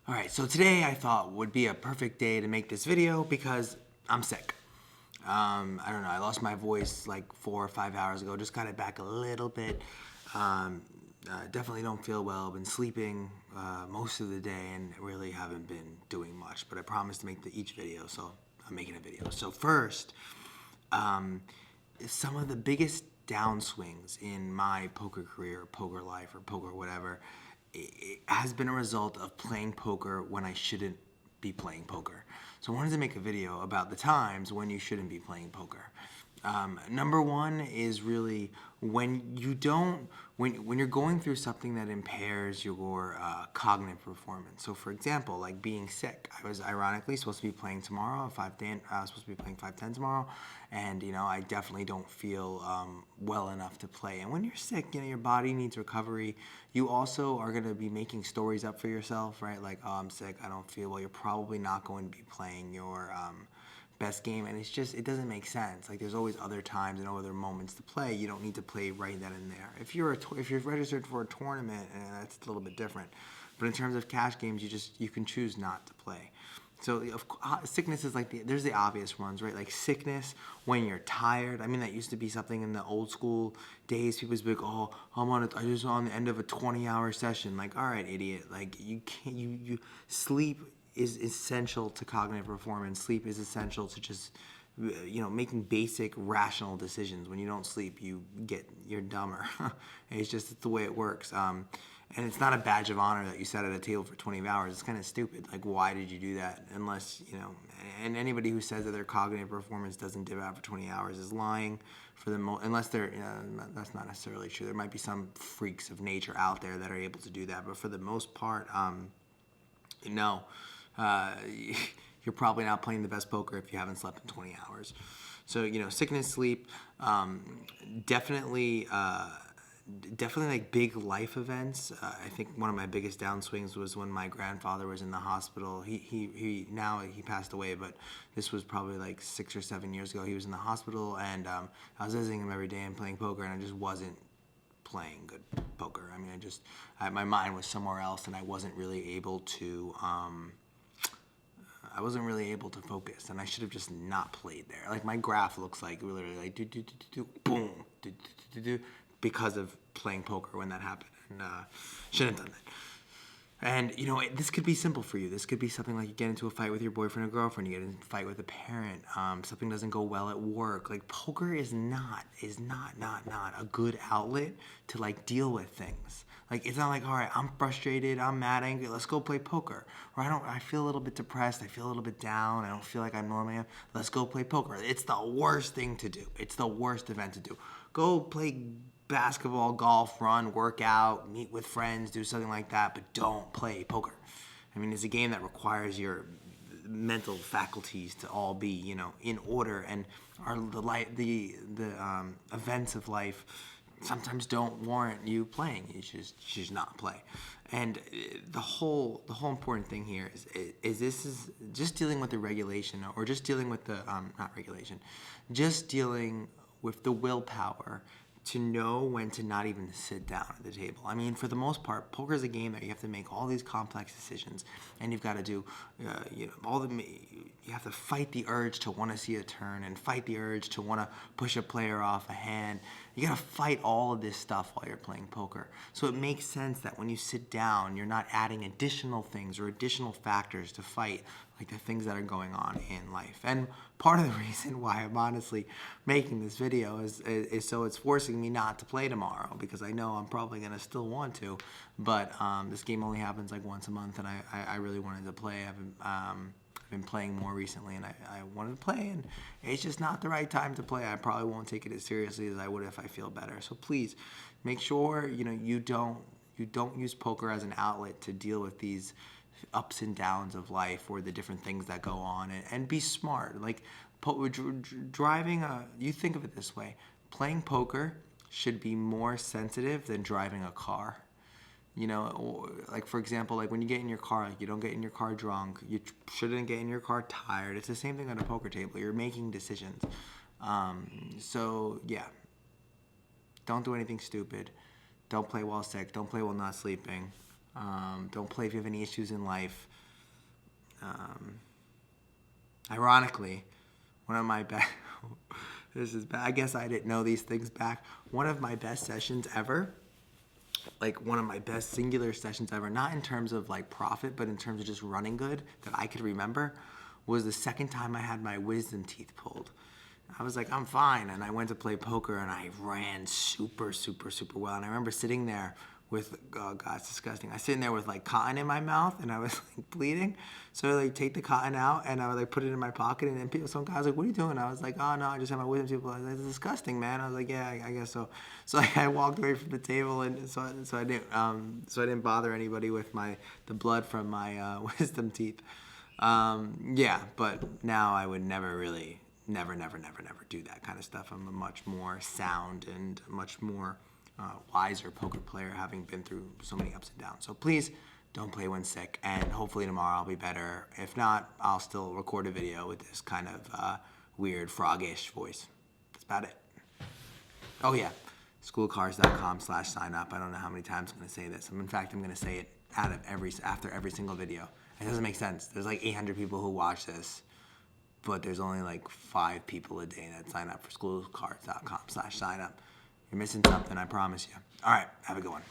Alright, so today I thought would be a perfect day to make this video because I'm sick. I don't know, I lost my voice like 4 or 5 hours ago, just got it back a little bit. Definitely don't feel well, been sleeping most of the day and really haven't been doing much, but I promised to make each video, so I'm making a video. So first, some of the biggest downswings in my poker career, poker life, or poker whatever, it has been a result of playing poker when I shouldn't be playing poker. So I wanted to make a video about the times when you shouldn't be playing poker. Number one is really when you don't, when you're going through something that impairs your cognitive performance. So for example, like being sick. I was ironically supposed to be playing tomorrow, I was supposed to be playing 510 tomorrow, and I definitely don't feel well enough to play. And when you're sick, your body needs recovery. You also are going to be making stories up for yourself, right? Like, oh, I'm sick, I don't feel well. You're probably not going to be playing your best game, and it doesn't make sense. Like, there's always other times and other moments to play. You don't need to play right then and there. If you're registered for a tournament, that's a little bit different. But in terms of cash games, you can choose not to play. So sickness is like there's the obvious ones, right? Like sickness when you're tired. I mean, that used to be something in the old school days. People used to be like, oh, I just on the end of a 20-hour session. Like, all right, idiot. Like, you can't. You sleep is essential to cognitive performance. Sleep is essential to just making basic rational decisions. When you don't sleep, you're dumber. It's the way it works. And it's not a badge of honor that you sat at a table for 20 hours. It's kind of stupid. Like, why did you do that? Unless, and anybody who says that their cognitive performance doesn't dip out for 20 hours is lying for the unless they're, that's not necessarily true. There might be some freaks of nature out there that are able to do that. But for the most part, no. You're probably not playing the best poker if you haven't slept in 20 hours. So, sickness, sleep, definitely like big life events. I think one of my biggest downswings was when my grandfather was in the hospital. He now he passed away, but this was probably like 6 or 7 years ago. He was in the hospital, and I was visiting him every day and playing poker, and I just wasn't playing good poker. I mean, my mind was somewhere else, and I wasn't really able to focus, and I should have just not played there. Like, my graph looks like literally like do do do do boom do do do do because of playing poker when that happened, and shouldn't have done that. And this could be simple for you. This could be something like you get into a fight with your boyfriend or girlfriend, you get into a fight with a parent, something doesn't go well at work. Like, poker is not a good outlet to like deal with things. Like, it's not like, all right, I'm frustrated, I'm mad, angry, let's go play poker. Or I feel a little bit depressed, I feel a little bit down, I don't feel like I normally am. Let's go play poker. It's the worst thing to do. It's the worst event to do. Go play basketball, golf, run, work out, meet with friends, do something like that, but don't play poker. I mean, it's a game that requires your mental faculties to all be, in order, and the events of life sometimes don't warrant you playing. You should just not play. And the whole important thing here is this is just dealing with the regulation, or just dealing with the not regulation, just dealing with the willpower to know when to not even sit down at the table. I mean, for the most part, poker is a game that you have to make all these complex decisions, and you've got to do, you have to fight the urge to want to see a turn, and fight the urge to want to push a player off a hand. You got to fight all of this stuff while you're playing poker. So it makes sense that when you sit down, you're not adding additional things or additional factors to fight, like the things that are going on in life. And part of the reason why I'm honestly making this video is so it's forcing me not to play tomorrow, because I know I'm probably going to still want to, but this game only happens like once a month, and I really wanted to play. I've been playing more recently, and I wanted to play, and it's just not the right time to play. I probably won't take it as seriously as I would if I feel better. So please make sure you don't use poker as an outlet to deal with these ups and downs of life, or the different things that go on, and be smart. Like, driving you think of it this way: playing poker should be more sensitive than driving a car. Or, like, for example, like when you get in your car, like, you don't get in your car drunk. You shouldn't get in your car tired. It's the same thing on a poker table. You're making decisions. So yeah, don't do anything stupid. Don't play while sick. Don't play while not sleeping. Don't play if you have any issues in life. Ironically, one of my best, this is bad. I guess I didn't know these things back. One of my best sessions ever, like one of my best singular sessions ever, not in terms of like profit, but in terms of just running good that I could remember, was the second time I had my wisdom teeth pulled. I was like, I'm fine. And I went to play poker and I ran super, super, super well. And I remember sitting there with, oh God, it's disgusting. I was sitting there with like cotton in my mouth and I was like bleeding. So I like take the cotton out and I would like put it in my pocket, and then some guy was like, what are you doing? I was like, oh no, I just had my wisdom teeth pulled. That's disgusting, man. I was like, yeah, I guess so. So I walked away from the table, and so I didn't bother anybody with the blood from my wisdom teeth. Yeah, but now I would never really, never do that kind of stuff. I'm a much more sound and much more wiser poker player, having been through so many ups and downs. So please don't play when sick, and hopefully tomorrow I'll be better. If not, I'll still record a video with this kind of weird froggish voice. That's about it. Oh yeah, schoolcars.com/sign up. I don't know how many times I'm going to say this. In fact, I'm going to say it after every single video. It doesn't make sense. There's like 800 people who watch this, but there's only like 5 people a day that sign up for schoolcars.com/sign up. You're missing something, I promise you. All right, have a good one.